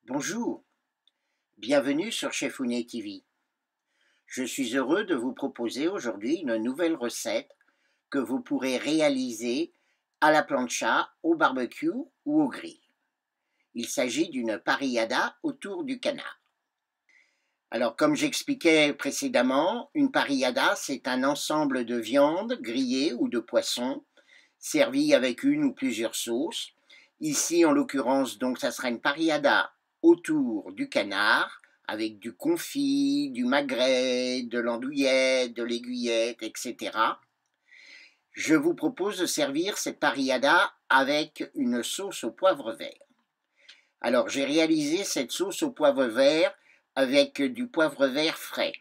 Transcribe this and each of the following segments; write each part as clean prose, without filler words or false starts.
Bonjour, bienvenue sur Chefounet TV. Je suis heureux de vous proposer aujourd'hui une nouvelle recette que vous pourrez réaliser à la plancha, au barbecue ou au grill. Il s'agit d'une parrillada autour du canard. Alors, comme j'expliquais précédemment, une parrillada, c'est un ensemble de viande grillée ou de poisson, servi avec une ou plusieurs sauces. Ici, en l'occurrence, donc, ça sera une parrillada autour du canard, avec du confit, du magret, de l'andouillette, de l'aiguillette, etc. Je vous propose de servir cette parrillada avec une sauce au poivre vert. Alors, j'ai réalisé cette sauce au poivre vert avec du poivre vert frais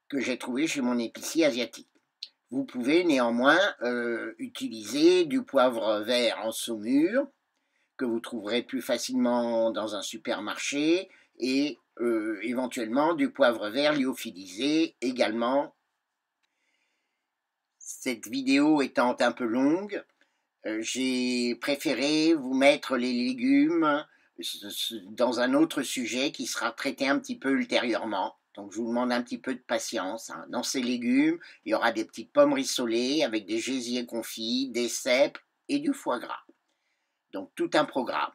que j'ai trouvé chez mon épicier asiatique. Vous pouvez néanmoins utiliser du poivre vert en saumure que vous trouverez plus facilement dans un supermarché et éventuellement du poivre vert lyophilisé également. Cette vidéo étant un peu longue, j'ai préféré vous mettre les légumes dans un autre sujet qui sera traité un petit peu ultérieurement. Donc je vous demande un petit peu de patience. Dans ces légumes, il y aura des petites pommes rissolées avec des gésiers confits, des cèpes et du foie gras. Donc tout un programme.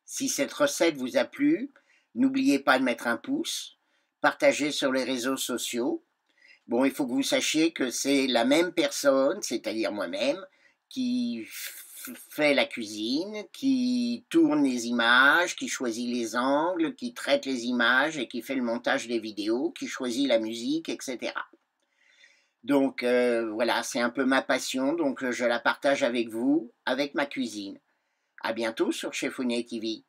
Si cette recette vous a plu, n'oubliez pas de mettre un pouce, partagez sur les réseaux sociaux. Bon, il faut que vous sachiez que c'est la même personne, c'est-à-dire moi-même, qui fait la cuisine, qui tourne les images, qui choisit les angles, qui traite les images et qui fait le montage des vidéos, qui choisit la musique, etc. Donc voilà, c'est un peu ma passion, donc je la partage avec vous, avec ma cuisine. À bientôt sur Chefounet TV.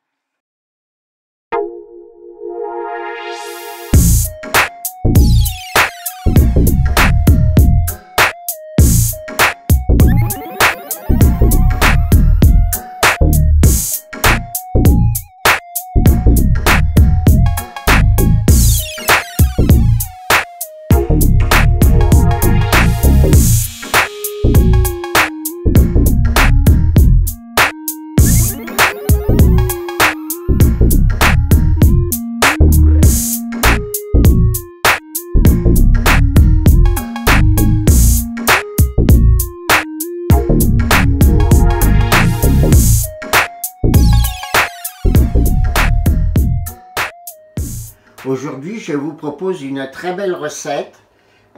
Aujourd'hui, je vous propose une très belle recette,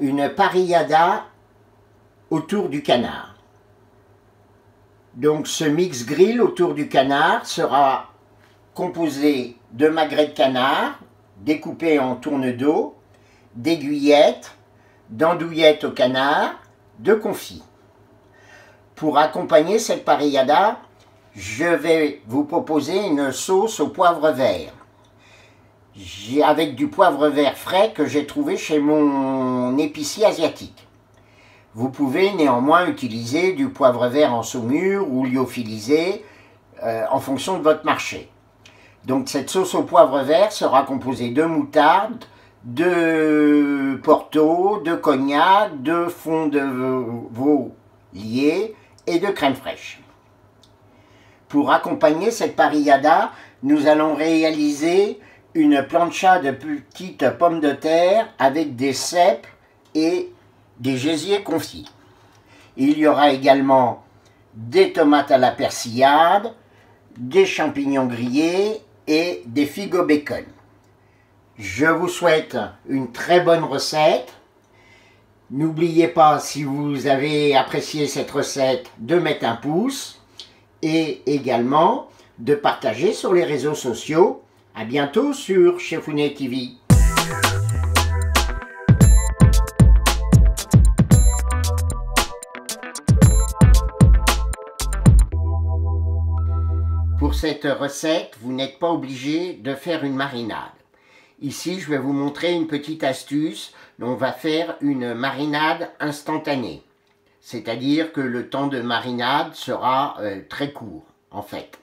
une parrillada autour du canard. Donc ce mix grill autour du canard sera composé de magret de canard, découpé en tourne-dos, d'aiguillettes, d'andouillettes au canard, de confit. Pour accompagner cette parrillada, je vais vous proposer une sauce au poivre vert. Avec du poivre vert frais que j'ai trouvé chez mon épicier asiatique. Vous pouvez néanmoins utiliser du poivre vert en saumure ou lyophilisé en fonction de votre marché. Donc cette sauce au poivre vert sera composée de moutarde, de porto, de cognac, de fond de veau lié et de crème fraîche. Pour accompagner cette parrillada, nous allons réaliser une plancha de petites pommes de terre avec des cèpes et des gésiers confits. Il y aura également des tomates à la persillade, des champignons grillés et des figues au bacon. Je vous souhaite une très bonne recette. N'oubliez pas, si vous avez apprécié cette recette, de mettre un pouce et également de partager sur les réseaux sociaux. À bientôt sur Chefounet TV. Pour cette recette, vous n'êtes pas obligé de faire une marinade. Ici, je vais vous montrer une petite astuce. On va faire une marinade instantanée. C'est-à-dire que le temps de marinade sera très court, en fait.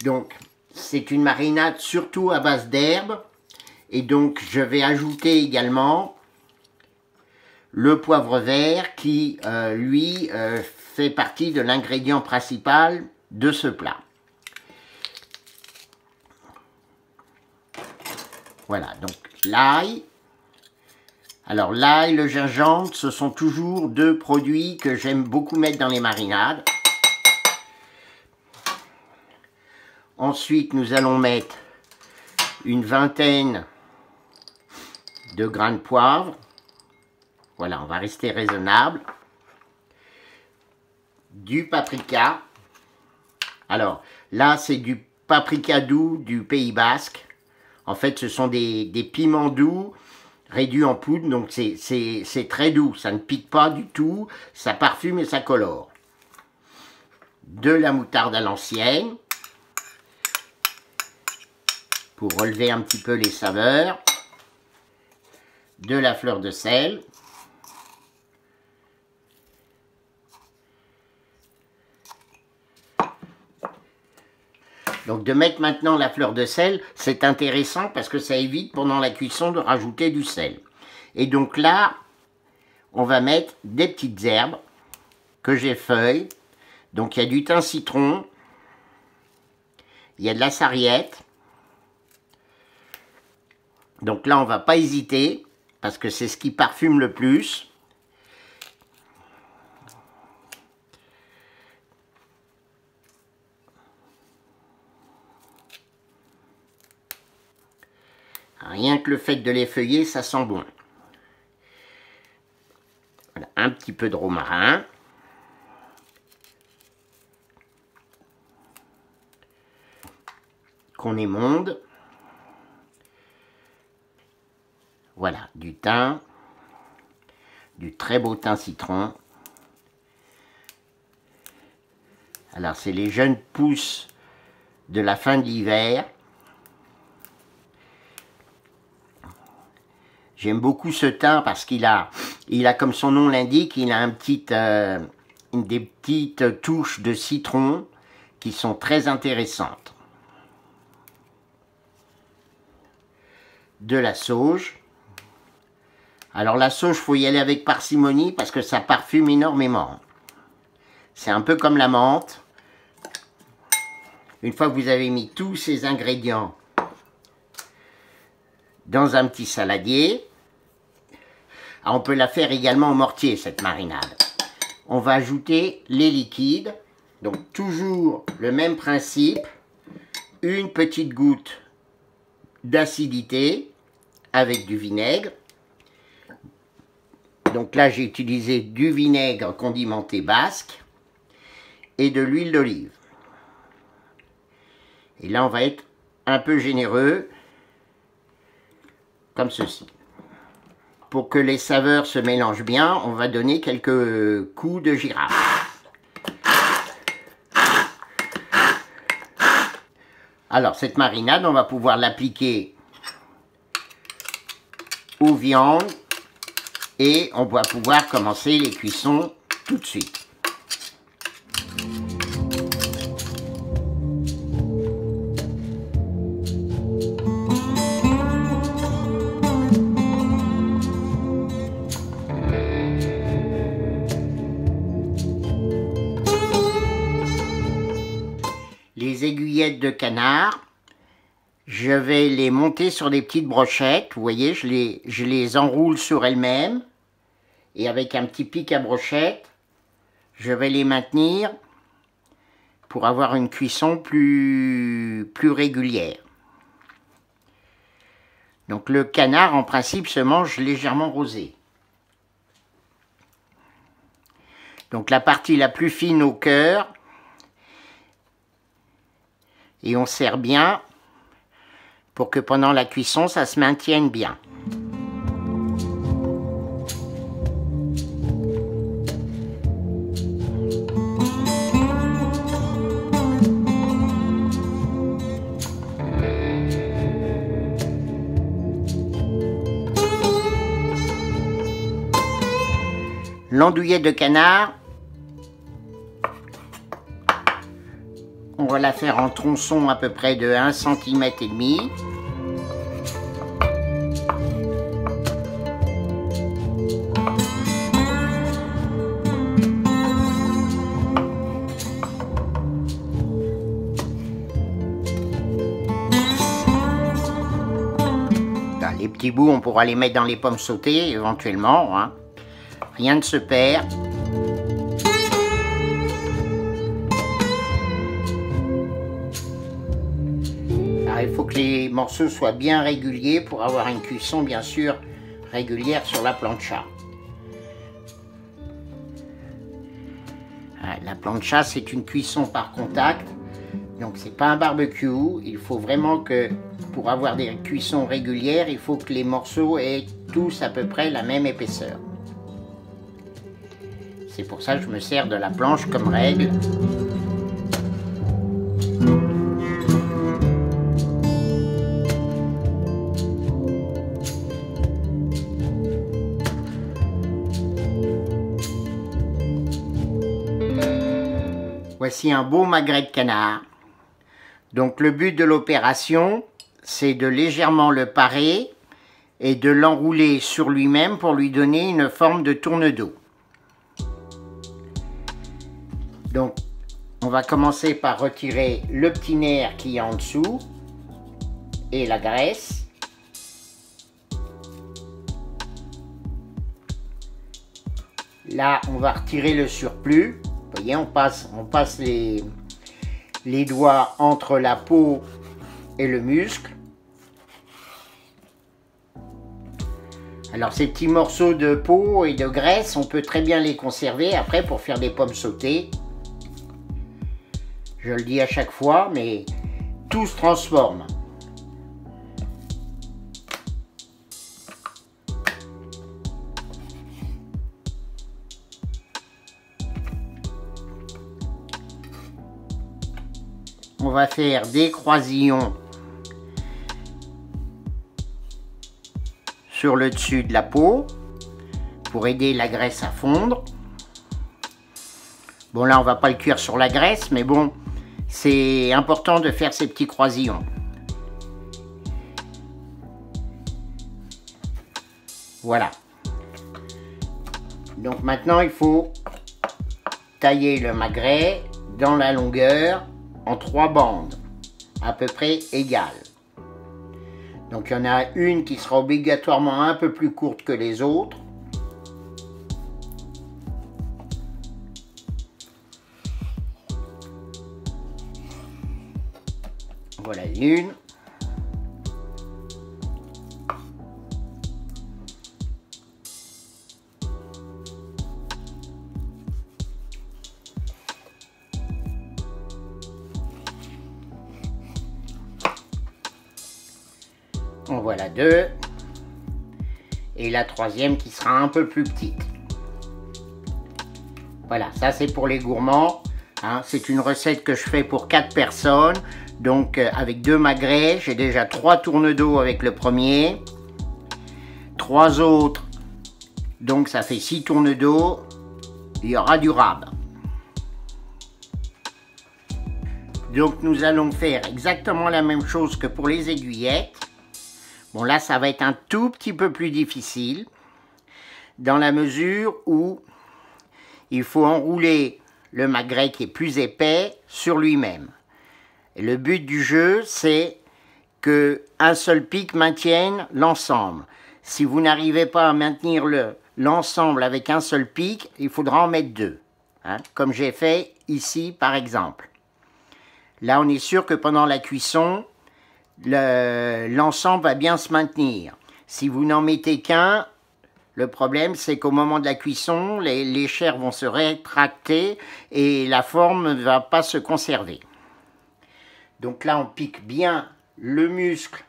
Donc, c'est une marinade surtout à base d'herbes. Et donc, je vais ajouter également le poivre vert qui, lui, fait partie de l'ingrédient principal de ce plat. Voilà, donc l'ail. Alors l'ail, le gingembre, ce sont toujours deux produits que j'aime beaucoup mettre dans les marinades. Ensuite, nous allons mettre une vingtaine de grains de poivre. Voilà, on va rester raisonnable. Du paprika. Alors, là, c'est du paprika doux du Pays Basque. En fait, ce sont des piments doux réduits en poudre, donc c'est très doux. Ça ne pique pas du tout, ça parfume et ça colore. De la moutarde à l'ancienne, pour relever un petit peu les saveurs. De la fleur de sel. Donc de mettre maintenant la fleur de sel, c'est intéressant parce que ça évite pendant la cuisson de rajouter du sel. Et donc là, on va mettre des petites herbes que j'effeuille. Donc il y a du thym citron, il y a de la sarriette. Donc là, on ne va pas hésiter parce que c'est ce qui parfume le plus. Rien que le fait de l'effeuiller, ça sent bon. Voilà, un petit peu de romarin. Qu'on émonde. Voilà, du thym. Du très beau thym citron. Alors, c'est les jeunes pousses de la fin de l'hiver. J'aime beaucoup ce thym parce qu'il a, comme son nom l'indique, il a des petites touches de citron qui sont très intéressantes. De la sauge. Alors la sauge, il faut y aller avec parcimonie parce que ça parfume énormément. C'est un peu comme la menthe. Une fois que vous avez mis tous ces ingrédients dans un petit saladier. On peut la faire également au mortier, cette marinade. On va ajouter les liquides. Donc toujours le même principe. Une petite goutte d'acidité avec du vinaigre. Donc là, j'ai utilisé du vinaigre condimenté basque et de l'huile d'olive. Et là, on va être un peu généreux. Comme ceci. Pour que les saveurs se mélangent bien, on va donner quelques coups de girafe. Alors, cette marinade, on va pouvoir l'appliquer aux viandes et on va pouvoir commencer les cuissons tout de suite. Les aiguillettes de canard, je vais les monter sur des petites brochettes. Vous voyez, je les enroule sur elles-mêmes. Et avec un petit pic à brochette, je vais les maintenir pour avoir une cuisson plus régulière. Donc le canard, en principe, se mange légèrement rosé. Donc la partie la plus fine au cœur. Et on serre bien pour que pendant la cuisson, ça se maintienne bien. L'andouillette de canard, on va la faire en tronçons à peu près de 1,5 cm. Les petits bouts, on pourra les mettre dans les pommes sautées éventuellement, hein. Rien ne se perd. Alors, il faut que les morceaux soient bien réguliers pour avoir une cuisson bien sûr régulière sur la plancha. La plancha, c'est une cuisson par contact, donc c'est pas un barbecue. Il faut vraiment que, pour avoir des cuissons régulières, il faut que les morceaux aient tous à peu près la même épaisseur. C'est pour ça que je me sers de la planche comme règle. Voici un beau magret de canard. Donc le but de l'opération, c'est de légèrement le parer et de l'enrouler sur lui-même pour lui donner une forme de tourne-dos. Donc on va commencer par retirer le petit nerf qui est en dessous et la graisse. Là on va retirer le surplus. Vous voyez, on passe les doigts entre la peau et le muscle. Alors ces petits morceaux de peau et de graisse, on peut très bien les conserver après pour faire des pommes sautées. Je le dis à chaque fois, mais tout se transforme. On va faire des croisillons sur le dessus de la peau pour aider la graisse à fondre. Bon là on va pas le cuire sur la graisse, mais bon c'est important de faire ces petits croisillons. Voilà. Donc maintenant il faut tailler le magret dans la longueur en 3 bandes à peu près égales. Donc il y en a une qui sera obligatoirement un peu plus courte que les autres. Voilà une. En voilà 2. Et la troisième qui sera un peu plus petite. Voilà, ça c'est pour les gourmands. Hein, c'est une recette que je fais pour 4 personnes. Donc avec 2 magrets, j'ai déjà 3 tourne-dos avec le premier. 3 autres. Donc ça fait 6 tourne-dos. Il y aura du rab. Donc nous allons faire exactement la même chose que pour les aiguillettes. Bon là ça va être un tout petit peu plus difficile dans la mesure où il faut enrouler le magret qui est plus épais sur lui-même. Et le but du jeu c'est qu'un seul pic maintienne l'ensemble. Si vous n'arrivez pas à maintenir l'ensemble avec un seul pic, il faudra en mettre 2. Hein, comme j'ai fait ici par exemple. Là on est sûr que pendant la cuisson, l'ensemble va bien se maintenir. Si vous n'en mettez qu'un, le problème c'est qu'au moment de la cuisson, les chairs vont se rétracter et la forme ne va pas se conserver. Donc là on pique bien le muscle,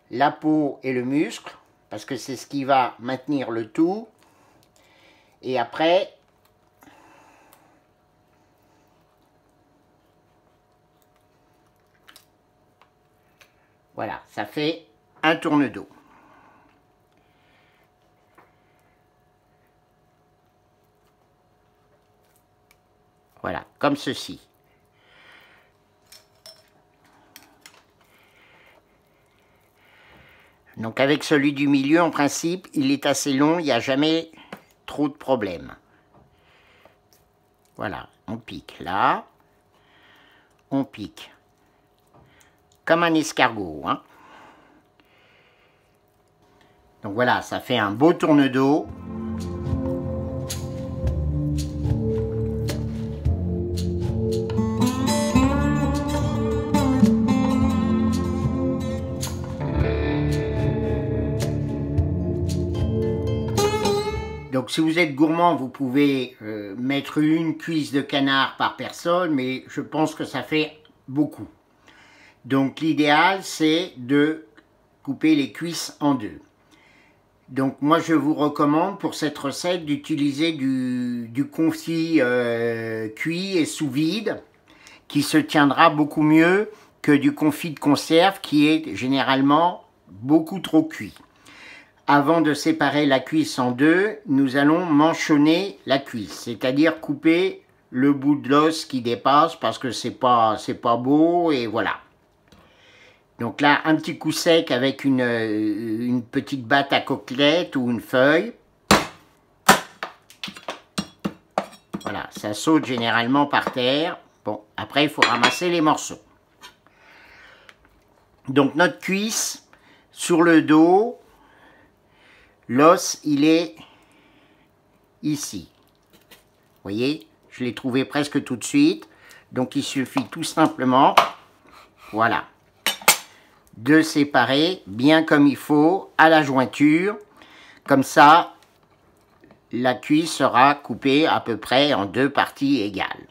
la peau et le muscle, parce que c'est ce qui va maintenir le tout. Et après, voilà, ça fait un tourne-dos. Voilà, comme ceci. Donc avec celui du milieu, en principe, il est assez long, il n'y a jamais trop de problèmes. Voilà, on pique là, on pique comme un escargot, hein. Donc voilà, ça fait un beau tourne-dos. Donc si vous êtes gourmand, vous pouvez mettre une cuisse de canard par personne, mais je pense que ça fait beaucoup. Donc l'idéal, c'est de couper les cuisses en deux. Donc moi je vous recommande pour cette recette d'utiliser du confit cuit et sous vide, qui se tiendra beaucoup mieux que du confit de conserve qui est généralement beaucoup trop cuit. Avant de séparer la cuisse en deux, nous allons manchonner la cuisse, c'est-à-dire couper le bout de l'os qui dépasse parce que c'est pas beau et voilà. Donc là, un petit coup sec avec une petite batte à côtelette ou une feuille. Voilà, ça saute généralement par terre. Bon, après il faut ramasser les morceaux. Donc notre cuisse, sur le dos, l'os, il est ici. Vous voyez, je l'ai trouvé presque tout de suite. Donc il suffit tout simplement, voilà, de séparer bien comme il faut à la jointure. Comme ça, la cuisse sera coupée à peu près en deux parties égales.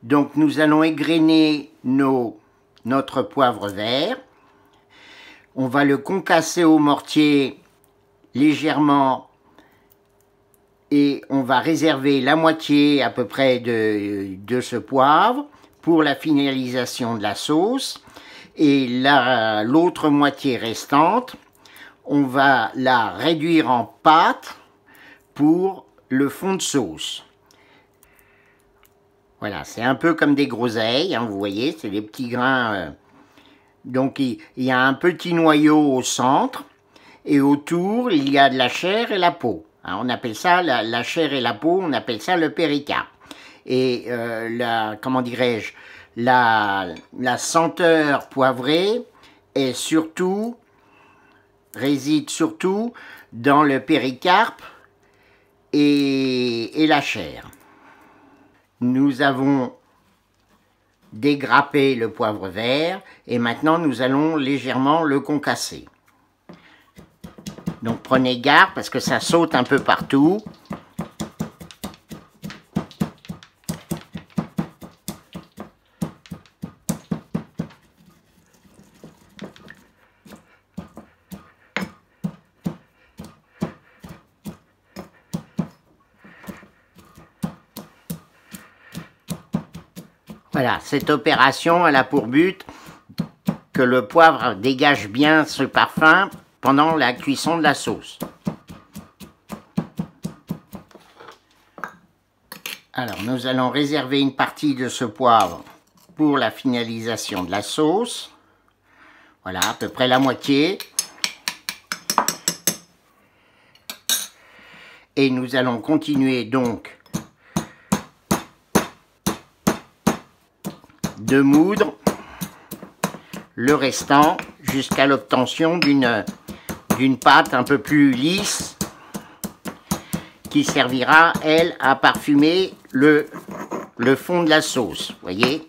Donc nous allons égrener notre poivre vert. On va le concasser au mortier légèrement et on va réserver la moitié à peu près de ce poivre pour la finalisation de la sauce. Et l'autre moitié restante, on va la réduire en pâte pour le fond de sauce. Voilà, c'est un peu comme des groseilles, hein, vous voyez, c'est des petits grains. Donc il y a un petit noyau au centre et autour il y a de la chair et la peau. Hein, on appelle ça la chair et la peau, on appelle ça le péricarpe. Et comment dirais-je, la senteur poivrée réside surtout dans le péricarpe et la chair. Nous avons dégrappé le poivre vert et maintenant nous allons légèrement le concasser. Donc prenez garde parce que ça saute un peu partout. Voilà, cette opération, elle a pour but que le poivre dégage bien ce parfum pendant la cuisson de la sauce. Alors, nous allons réserver une partie de ce poivre pour la finalisation de la sauce. Voilà, à peu près la moitié. Et nous allons continuer donc de moudre le restant jusqu'à l'obtention d'une pâte un peu plus lisse qui servira, elle, à parfumer le fond de la sauce, vous voyez.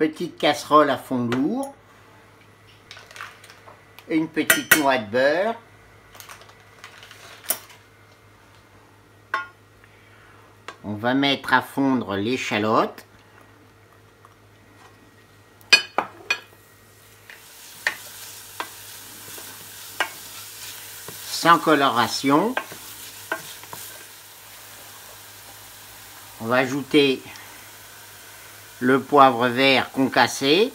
petite casserole à fond lourd, une petite noix de beurre, on va mettre à fondre l'échalote, sans coloration. On va ajouter le poivre vert concassé.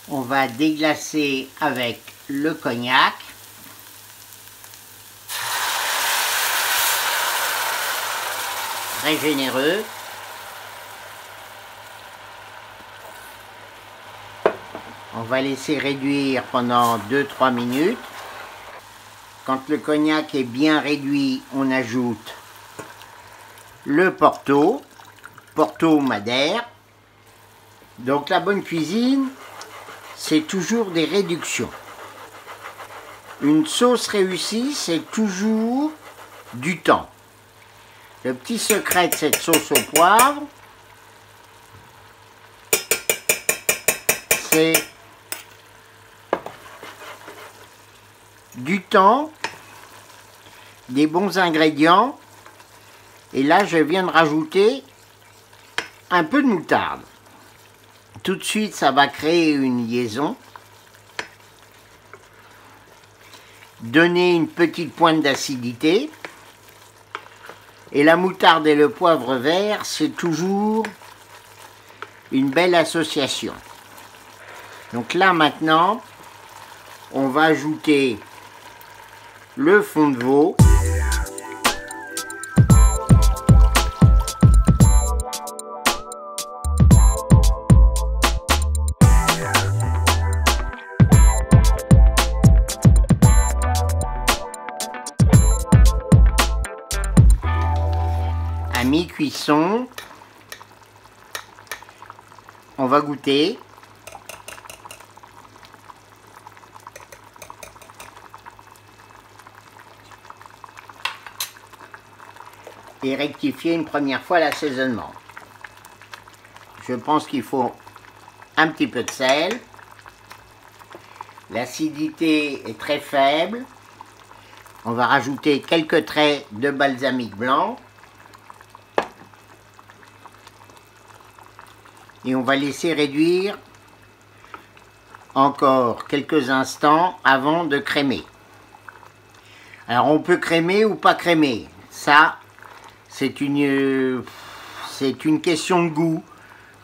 On va déglacer avec le cognac. Très généreux. On va laisser réduire pendant 2-3 minutes. Quand le cognac est bien réduit, on ajoute le Porto, Porto Madère. Donc la bonne cuisine, c'est toujours des réductions. Une sauce réussie, c'est toujours du temps. Le petit secret de cette sauce au poivre, c'est du temps, des bons ingrédients, et là je viens de rajouter un peu de moutarde. Tout de suite ça va créer une liaison, donner une petite pointe d'acidité, et la moutarde et le poivre vert, c'est toujours une belle association. Donc là maintenant on va ajouter le fond de veau. À mi-cuisson, on va goûter. Et rectifier une première fois l'assaisonnement. Je pense qu'il faut un petit peu de sel. L'acidité est très faible. On va rajouter quelques traits de balsamique blanc. Et on va laisser réduire encore quelques instants avant de crémer. Alors on peut crémer ou pas crémer. Ça, c'est une question de goût.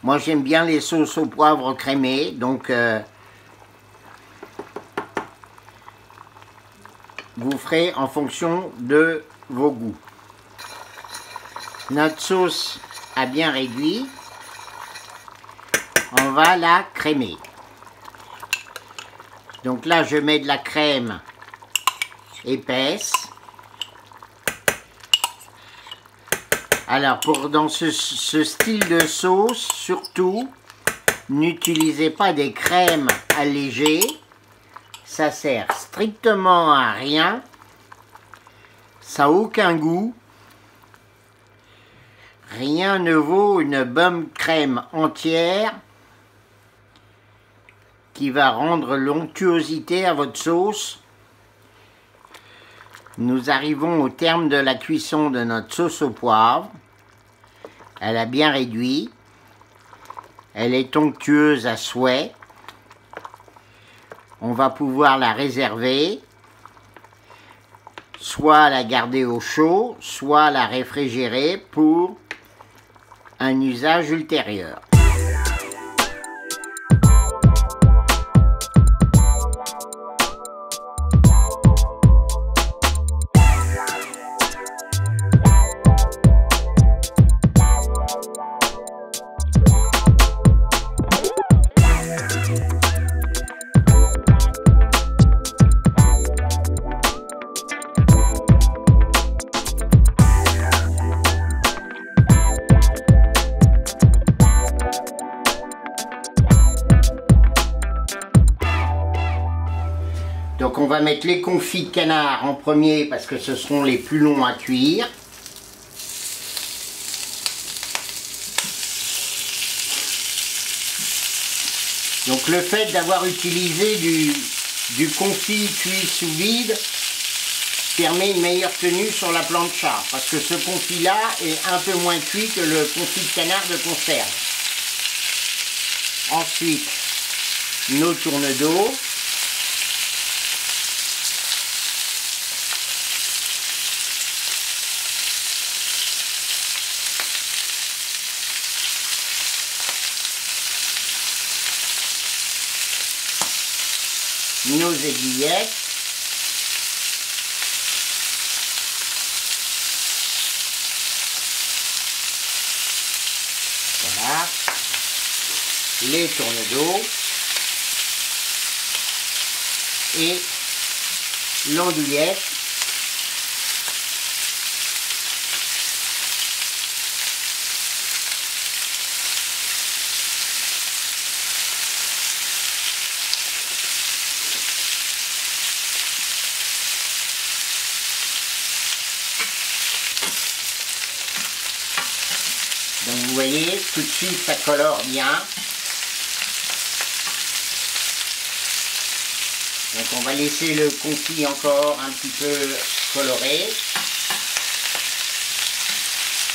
Moi j'aime bien les sauces au poivre crémées, donc vous ferez en fonction de vos goûts. Notre sauce a bien réduit. On va la crémer. Donc là je mets de la crème épaisse. Alors dans ce style de sauce, surtout, n'utilisez pas des crèmes allégées. Ça sert strictement à rien. Ça n'a aucun goût. Rien ne vaut une bonne crème entière qui va rendre l'onctuosité à votre sauce. Nous arrivons au terme de la cuisson de notre sauce au poivre. Elle a bien réduit. Elle est onctueuse à souhait. On va pouvoir la réserver, soit la garder au chaud, soit la réfrigérer pour un usage ultérieur. Donc on va mettre les confits de canard en premier parce que ce seront les plus longs à cuire. Donc le fait d'avoir utilisé du confit cuit sous vide permet une meilleure tenue sur la plancha, parce que ce confit-là est un peu moins cuit que le confit de canard de conserve. Ensuite, nos tournes d'eau. Nos aiguillettes. Voilà. Les tournes d'eau. Et l'andouillette. Donc vous voyez, tout de suite ça colore bien. Donc on va laisser le confit encore un petit peu coloré.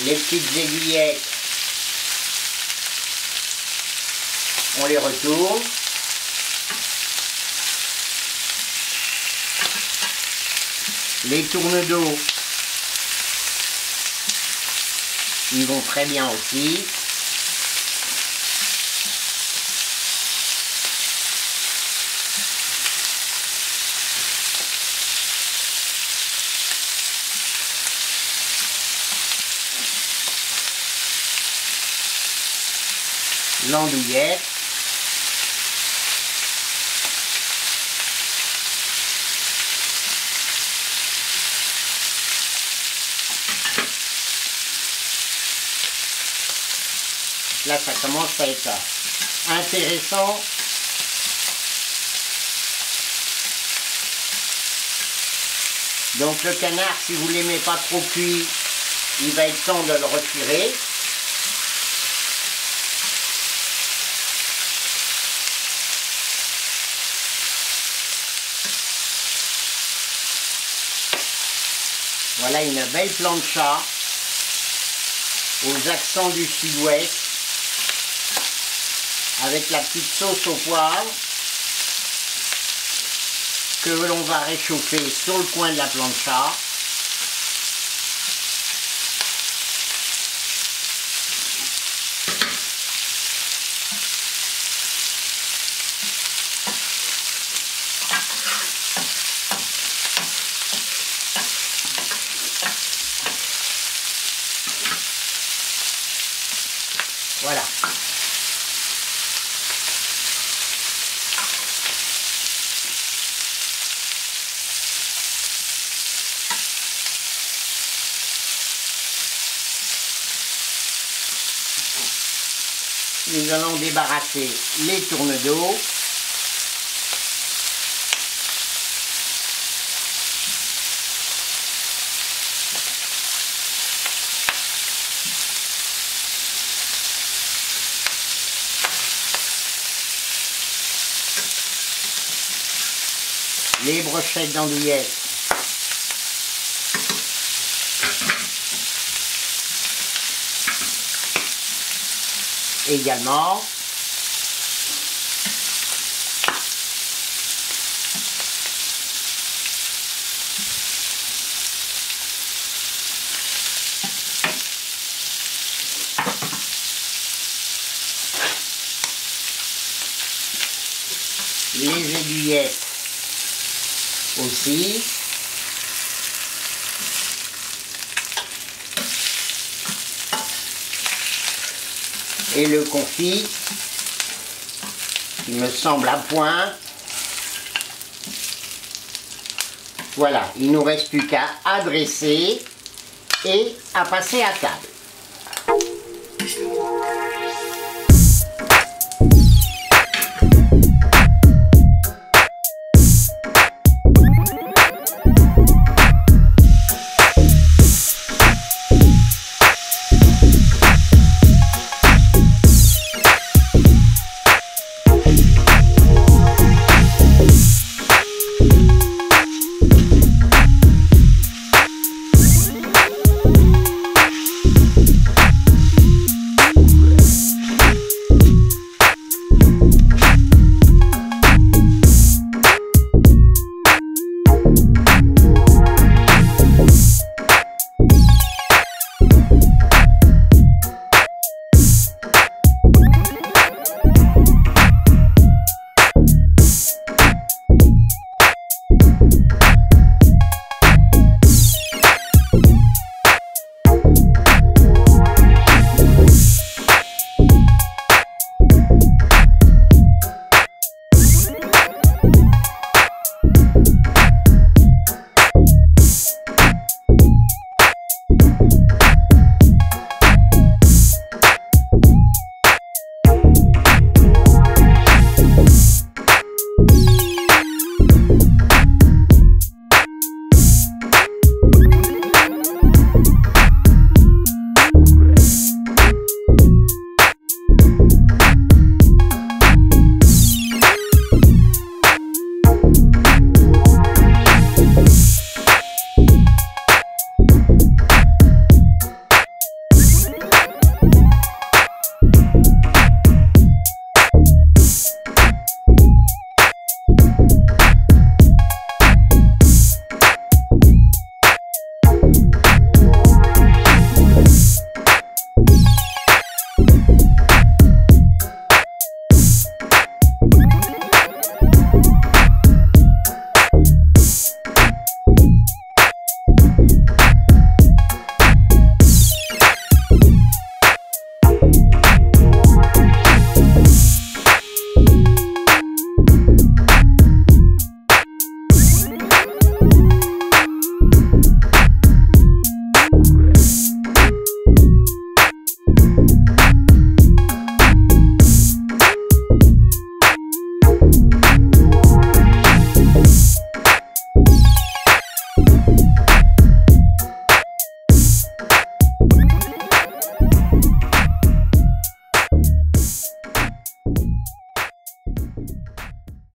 Les petites aiguillettes, on les retourne. Les tournes d'eau, ils vont très bien aussi. L'andouillette. Là, ça commence à être intéressant. Donc le canard, si vous ne l'aimez pas trop cuit, il va être temps de le retirer. Voilà une belle plancha aux accents du sud-ouest avec la petite sauce au poivre que l'on va réchauffer sur le coin de la plancha. Voilà. Nous allons débarrasser les tournes d'eau. Les brochettes d'andouillette. Également. Les aiguillettes aussi. Et le confit qui me semble à point. Voilà, il ne nous reste plus qu'à adresser et à passer à table.